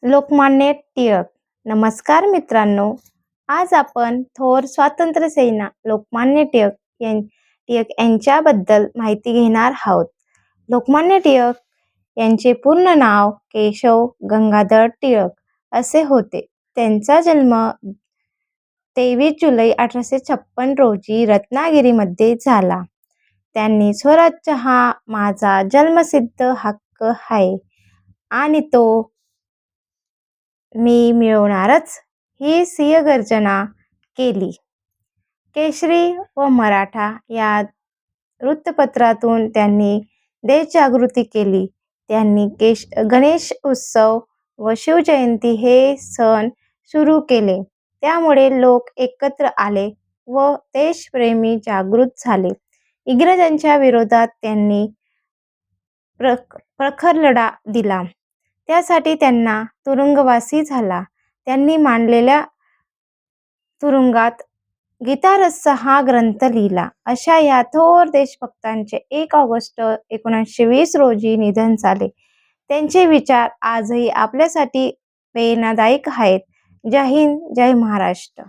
लोकमान्य टिळक. नमस्कार मित्रांनो, आज आपण थोर स्वातंत्र्यसेना लोकमान्य टिळक यांच्याबद्दल माहिती घेणार आहोत. लोकमान्य टिळक यांचे पूर्ण नाव केशव गंगाधर टिळक असे होते. त्यांचा जन्म 23 जुलै 1856 रोजी रत्नागिरीमध्ये झाला. त्यांनी स्वराज्य हा माझा जन्मसिद्ध हक्क आहे आणि तो मी मिळवणारच ही सिंहगर्जना केली. केसरी व मराठा या वृत्तपत्रातून त्यांनी देशजागृती केली. त्यांनी गणेश उत्सव व शिवजयंती हे सण सुरू केले. त्यामुळे लोक एकत्र आले व देशप्रेमी जागृत झाले. इंग्रजांच्या विरोधात त्यांनी प्रखर लढा दिला. त्यासाठी त्यांना तुरुंगवासी झाला. त्यांनी मांडलेल्या तुरुंगात गीतारस हा ग्रंथ लिहिला. अशा या थोर देशभक्तांचे 1 ऑगस्ट 1920 रोजी निधन झाले. त्यांचे विचार आजही आपल्यासाठी प्रेरणादायक आहेत. जय हिंद, जय महाराष्ट्र.